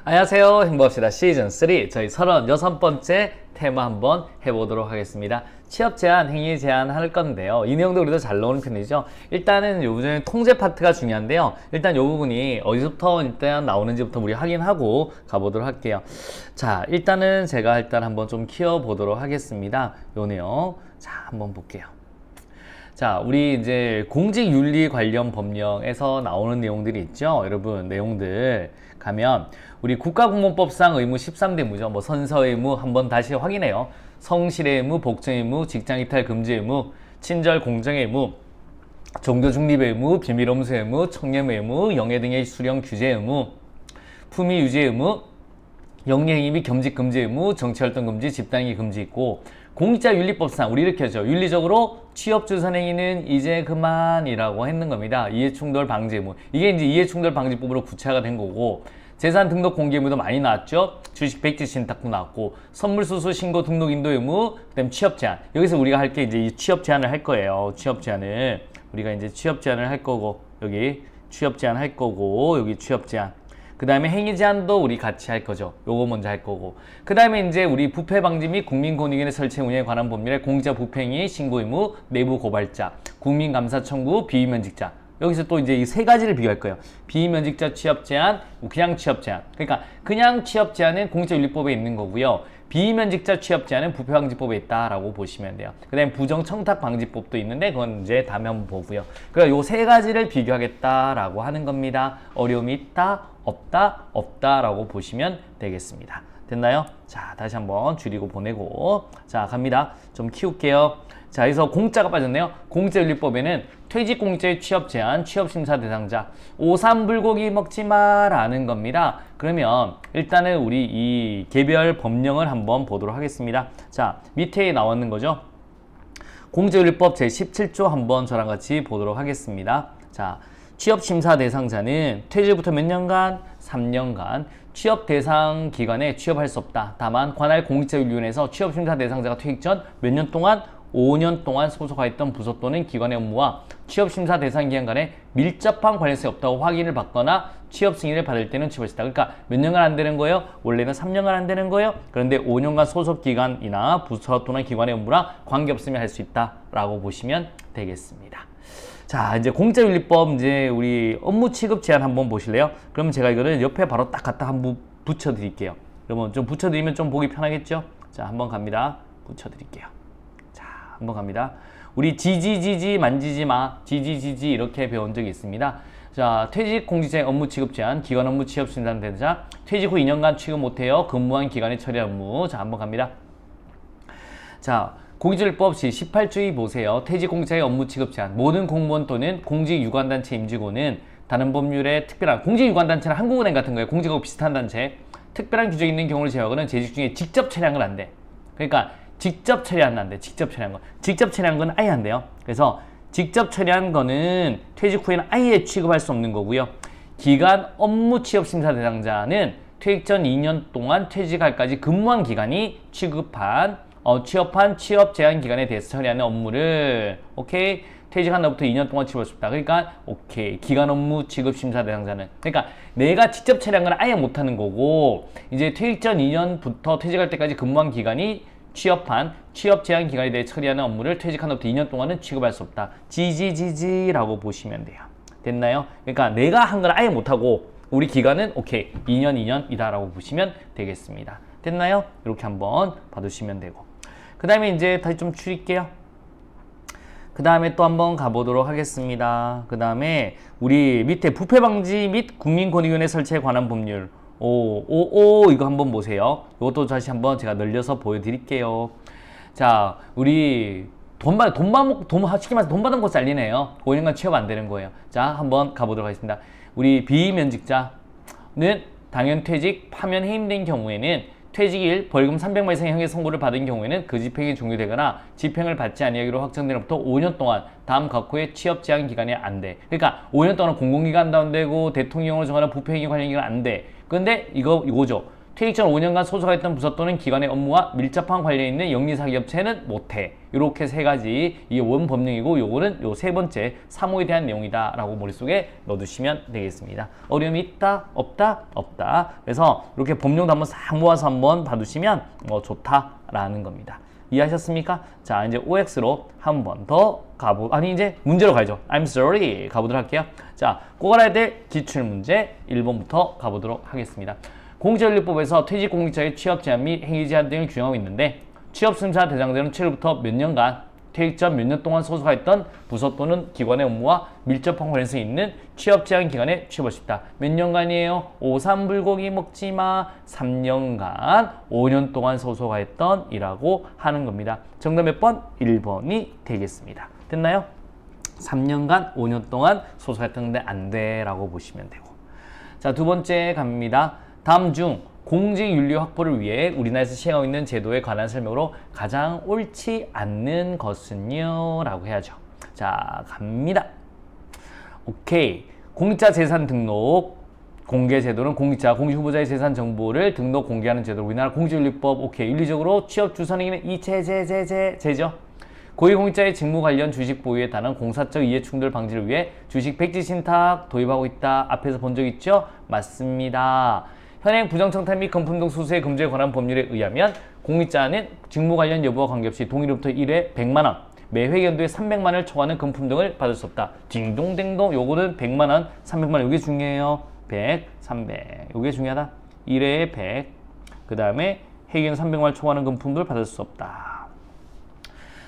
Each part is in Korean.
안녕하세요. 행복합시다. 시즌3 저희 36번째 테마 한번 해보도록 하겠습니다. 취업 제한, 행위 제한 할 건데요. 이 내용도 우리도 잘 나오는 편이죠. 일단은 요 부분은 통제 파트가 중요한데요. 일단 요 부분이 어디서부터 일단 나오는지부터 우리 확인하고 가보도록 할게요. 자, 일단은 제가 한번 좀 키워보도록 하겠습니다. 요 내용. 자, 한번 볼게요. 자, 우리 이제 공직윤리 관련 법령에서 나오는 내용들이 있죠. 여러분, 내용들 가면 우리 국가공무원법상 의무 13대 의무죠. 뭐 선서 의무 한번 다시 확인해요. 성실의 의무, 복종 의무, 직장이탈 금지 의무, 친절 공정 의무, 종교 중립 의무, 비밀 엄수 의무, 청렴 의무, 영해 등의 수령 규제 의무, 품위 유지 의무, 영리행위 및 겸직 금지 의무, 정치활동 금지, 집단행위 금지 있고, 공직자윤리법상 우리 이렇게 하죠. 윤리적으로 취업주선행위는 이제 그만이라고 했는 겁니다. 이해충돌 방지 의무. 이게 이제 이해충돌 방지법으로 구체화가 된 거고, 재산 등록 공개 의무도 많이 나왔죠. 주식 백지 신탁도 나왔고, 선물 수수 신고 등록 인도 의무, 그다음 취업 제한. 여기서 우리가 할 게 이제 이 취업 제한을 할 거예요. 취업 제한을 우리가 이제 취업 제한을 할 거고, 여기 취업 제한 할 거고, 여기 취업 제한. 그 다음에 행위 제한도 우리 같이 할 거죠. 요거 먼저 할 거고. 그 다음에 이제 우리 부패 방지 및 국민권익위원회 설치 운영에 관한 법률에 공직자 부패행위 신고 의무, 내부 고발자, 국민감사 청구, 비위면직자. 여기서 또 이제 이 세 가지를 비교할 거예요. 비위면직자 취업 제한, 그냥 취업 제한. 그러니까 그냥 취업 제한은 공직자윤리법에 있는 거고요. 비위면직자 취업 제한은 부패방지법에 있다라고 보시면 돼요. 그 다음에 부정청탁방지법도 있는데 그건 이제 다음에 한번 보고요. 그러니까 요 세 가지를 비교하겠다라고 하는 겁니다. 어려움이 있다, 없다, 없다라고 보시면 되겠습니다. 됐나요? 자, 다시 한번 줄이고 보내고. 자, 갑니다. 좀 키울게요. 자, 여기서 공짜가 빠졌네요. 공직자윤리법에는 퇴직공직자의 취업 제한, 취업심사 대상자, 오삼불고기 먹지 마라는 겁니다. 그러면 일단은 우리 이 개별 법령을 한번 보도록 하겠습니다. 자, 밑에 나왔는 거죠. 공직자윤리법 제17조 한번 저랑 같이 보도록 하겠습니다. 자, 취업심사 대상자는 퇴직부터 몇 년간? 3년간 취업 대상 기간에 취업할 수 없다. 다만 관할 공직자윤리위원회에서 취업심사 대상자가 퇴직 전 몇 년 동안? 5년 동안 소속하였던 부서 또는 기관의 업무와 취업심사 대상 기간 간에 밀접한 관련성이 없다고 확인을 받거나 취업 승인을 받을 때는 취업할 수 있다. 그러니까 몇 년간 안 되는 거예요? 원래는 3년간 안 되는 거예요? 그런데 5년간 소속 기관이나 부서 또는 기관의 업무랑 관계없으면 할 수 있다라고 보시면 되겠습니다. 자, 이제 공직자윤리법 이제 우리 업무 취급 제한 한번 보실래요? 그러면 제가 이거를 옆에 바로 딱 갖다 한번 붙여 드릴게요. 그러면 좀 붙여 드리면 좀 보기 편하겠죠? 자, 한번 갑니다. 붙여 드릴게요. 한번 갑니다. 우리 지지지지 만지지 마, 지지지지 이렇게 배운 적이 있습니다. 자, 퇴직 공직자의 업무 취급 제한, 기관 업무 취업 신상 대상, 퇴직 후 2년간 취급 못해요. 근무한 기간에 처리할 업무. 자, 한번 갑니다. 자, 공직자윤리법 제18조에 보세요. 퇴직 공직자의 업무 취급 제한, 모든 공무원 또는 공직유관단체 임직원은 다른 법률에 특별한 공직유관단체는 한국은행 같은 거예요. 공직하고 비슷한 단체. 특별한 규정이 있는 경우를 제외하고는 재직 중에 직접 처리한 건 안 돼. 그러니까 직접 처리하면 안 돼. 직접 처리한 거. 직접 처리한 건 아예 안 돼요. 그래서 직접 처리한 거는 퇴직 후에는 아예 취급할 수 없는 거고요. 기간 업무 취업 심사 대상자는 퇴직 전 2년 동안 퇴직할까지 근무한 기간이 취업한 취업 제한 기간에 대해서 처리하는 업무를 오케이 퇴직한 날부터 2년 동안 취업할 수 있다. 그러니까 오케이 기간 업무 취급 심사 대상자는 그러니까 내가 직접 처리한 건 아예 못 하는 거고 이제 퇴직 전 2년부터 퇴직할 때까지 근무한 기간이 취업 제한 기간에 대해 처리하는 업무를 퇴직한 후부터 2년 동안은 취급할 수 없다. 지지지지라고 보시면 돼요. 됐나요? 그러니까 내가 한 건 아예 못하고 우리 기간은 오케이 2년이다라고 보시면 되겠습니다. 됐나요? 이렇게 한번 봐두시면 되고 그 다음에 이제 다시 좀 줄일게요. 그 다음에 또 한번 가보도록 하겠습니다. 그 다음에 우리 밑에 부패방지 및 국민권익위원회 설치에 관한 법률 이거 한번 보세요. 이것도 다시 한번 제가 늘려서 보여드릴게요. 자, 우리 쉽게 말해서 돈 받은 거 잘리네요. 5년간 취업 안 되는 거예요. 자, 한번 가보도록 하겠습니다. 우리 비면직자는 당연 퇴직, 파면 해임된 경우에는 퇴직일 벌금 300만 이상의 형의 선고를 받은 경우에는 그 집행이 종료되거나 집행을 받지 아니하기로 확정되로부터 5년 동안 다음 각 후에 취업 제한 기간이 안 돼. 그러니까 5년 동안 공공기관도 안 되고 대통령으로 정하는 부패행위 관련 기간 안 돼. 그런데 이거죠. 퇴직 전 5년간 소속했던 부서 또는 기관의 업무와 밀접한 관련 있는 영리사기업체는 못해. 이렇게 세 가지 이게 원 법령이고 요거는 요 세 번째 사모에 대한 내용이다라고 머릿속에 넣어두시면 되겠습니다. 어려움이 있다? 없다? 없다. 그래서 이렇게 법령도 한번 싹 모아서 한번 봐두시면 좋다라는 겁니다. 이해하셨습니까? 자, 이제 OX로 한 번 더 이제 문제로 가야죠. I'm sorry. 가보도록 할게요. 자, 꼭 알아야 될 기출문제 1번부터 가보도록 하겠습니다. 공직윤리법에서 퇴직공직자의 취업 제한 및 행위 제한 등을 규정하고 있는데 취업심사 대상자는 최후부터 몇 년간 퇴직 전 몇 년 동안 소속하였던 부서 또는 기관의 업무와 밀접한 관련성이 있는 취업 제한 기간에 취업할 수 있다. 몇 년간이에요? 오삼불고기 먹지마 3년간 5년 동안 소속하였던 이라고 하는 겁니다. 정답 몇 번? 1번이 되겠습니다. 됐나요? 3년간 5년 동안 소속했던데 안 돼 라고 보시면 되고. 자, 두 번째 갑니다. 다음 중 공직윤리 확보를 위해 우리나라에서 시행하고 있는 제도에 관한 설명으로 가장 옳지 않는 것은요? 라고 해야죠. 자, 갑니다. 오케이. 공직자 재산 등록 공개 제도는 공직자, 공직후보자의 재산 정보를 등록 공개하는 제도. 우리나라 공직윤리법. 오케이. 윤리적으로 취업 주선행위는 제죠. 고위공직자의 직무 관련 주식 보유에 관한 공사적 이해충돌 방지를 위해 주식 백지 신탁 도입하고 있다. 앞에서 본 적 있죠? 맞습니다. 현행 부정청탁 및 금품 등 수수의 금지에 관한 법률에 의하면 공직자는 직무 관련 여부와 관계없이 동일부터 1회 100만 원, 매 회견도에 300만 원을 초과하는 금품 등을 받을 수 없다. 딩동댕동. 요거는 100만 원, 300만 원. 요게 중요해요. 100, 300. 요게 중요하다. 1회에 100. 그 다음에 회견 300만 원을 초과하는 금품들을 받을 수 없다.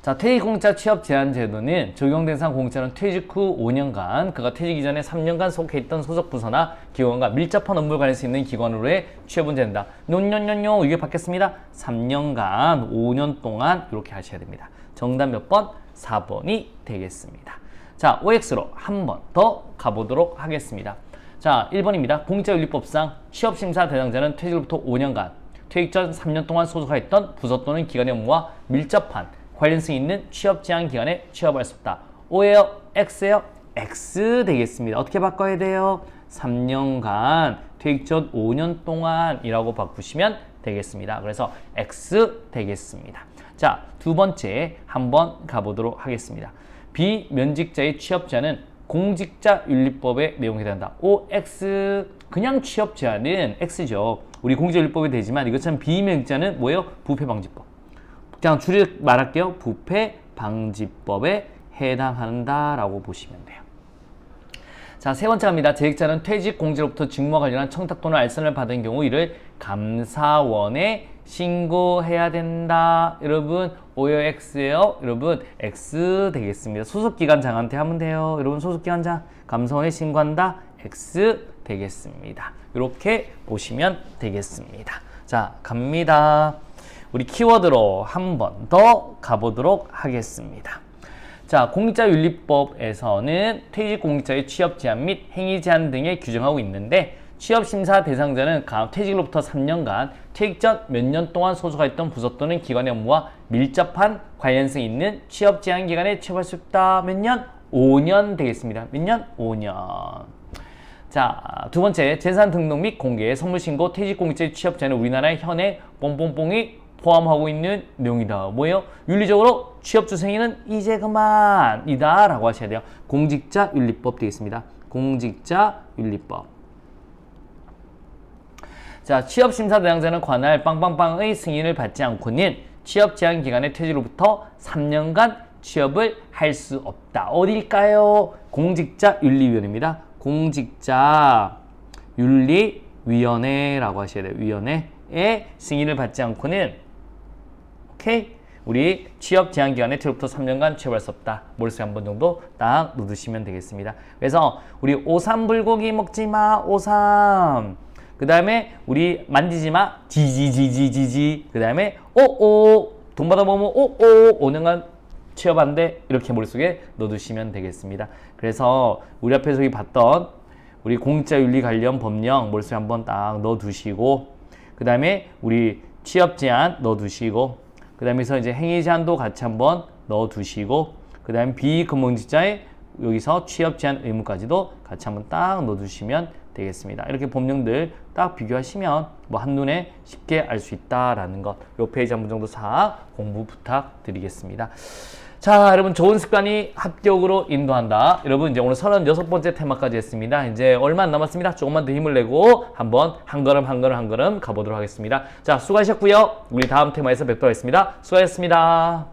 자, 퇴직공직자 취업 제한 제도는 적용된 사항 공직자는 퇴직 후 5년간 그가 퇴직 이전에 3년간 속해있던 소속 부서나 기관과 밀접한 업무를 관련해서 있는 기관으로의 취업은 된다. 노노노노 이게 받겠습니다. 3년간 5년 동안 이렇게 하셔야 됩니다. 정답 몇 번? 4번이 되겠습니다. 자, OX로 한 번 더 가보도록 하겠습니다. 자, 1번입니다. 공직자윤리법상 취업심사 대상자는 퇴직으로부터 5년간 퇴직 전 3년 동안 소속하였던 부서 또는 기관의 업무와 밀접한 관련성이 있는 취업 제한 기간에 취업할 수 없다. O예요? X예요? X 되겠습니다. 어떻게 바꿔야 돼요? 3년간 퇴직 전 5년 동안이라고 바꾸시면 되겠습니다. 그래서 X 되겠습니다. 자, 두 번째 한번 가보도록 하겠습니다. 비면직자의 취업 제한은 공직자윤리법의 내용이 된다. OX 그냥 취업 제한은 X죠. 우리 공직자윤리법이 되지만 이것처럼 비면직자는 뭐예요? 부패방지법. 그냥 줄여 말할게요. 부패방지법에 해당한다라고 보시면 돼요. 자, 세 번째 갑니다. 재직자는 퇴직 공지로부터 직무와 관련한 청탁 또는 알선을 받은 경우 이를 감사원에 신고해야 된다. 여러분, O요, X예요? 여러분, X 되겠습니다. 소속기관장한테 하면 돼요. 여러분, 소속기관장 감사원에 신고한다. X 되겠습니다. 이렇게 보시면 되겠습니다. 자, 갑니다. 우리 키워드로 한 번 더 가보도록 하겠습니다. 자, 공직자윤리법에서는 퇴직공직자의 취업 제한 및 행위 제한 등에 규정하고 있는데 취업심사 대상자는 퇴직으로부터 3년간 퇴직 전 몇 년 동안 소속하였던 부서 또는 기관의 업무와 밀접한 관련성이 있는 취업 제한 기간에 취업할 수 있다. 몇 년? 5년 되겠습니다. 몇 년? 5년. 자, 두 번째, 재산 등록 및 공개, 선물신고, 퇴직공직자의 취업 제한은 우리나라의 현행 뽕뽕뽕이 포함하고 있는 내용이다. 뭐예요? 윤리적으로 취업주생에는 이제 그만이다 라고 하셔야 돼요. 공직자윤리법 되겠습니다. 공직자윤리법. 자, 취업심사 대상자는 관할 빵빵빵의 승인을 받지 않고는 취업 제한 기간의 퇴직으로부터 3년간 취업을 할 수 없다. 어딜까요? 공직자윤리위원회입니다. 공직자윤리위원회라고 하셔야 돼요. 위원회의 승인을 받지 않고는 오케이? 우리 취업 제한 기간에 퇴직부터 3년간 취업할 수 없다. 머릿속에 한 번 정도 딱 넣으시면 되겠습니다. 그래서 우리 오삼불고기 먹지 마. 오삼. 그 다음에 우리 만지지 마. 지지지지지지. 그 다음에 오오. 돈 받아 먹으면 오오. 5년간 취업 안 돼. 이렇게 머릿속에 넣어두시면 되겠습니다. 그래서 우리 앞에서 봤던 우리 공직자윤리 관련 법령 머릿속에 한번 딱 넣어두시고 그 다음에 우리 취업 제한 넣어두시고 그 다음에서 이제 행위 제한도 같이 한번 넣어두시고 그 다음에 비근무직자의 여기서 취업 제한 의무까지도 같이 한번 딱 넣어두시면 되겠습니다. 이렇게 법령들 딱 비교하시면 뭐 한눈에 쉽게 알 수 있다라는 것, 요 페이지 한 번 정도 싹 공부 부탁드리겠습니다. 자, 여러분 좋은 습관이 합격으로 인도한다. 여러분 이제 오늘 36번째 테마까지 했습니다. 이제 얼마 안 남았습니다. 조금만 더 힘을 내고 한번 한 걸음 한 걸음 한 걸음 가보도록 하겠습니다. 자, 수고하셨고요. 우리 다음 테마에서 뵙도록 하겠습니다. 수고하셨습니다.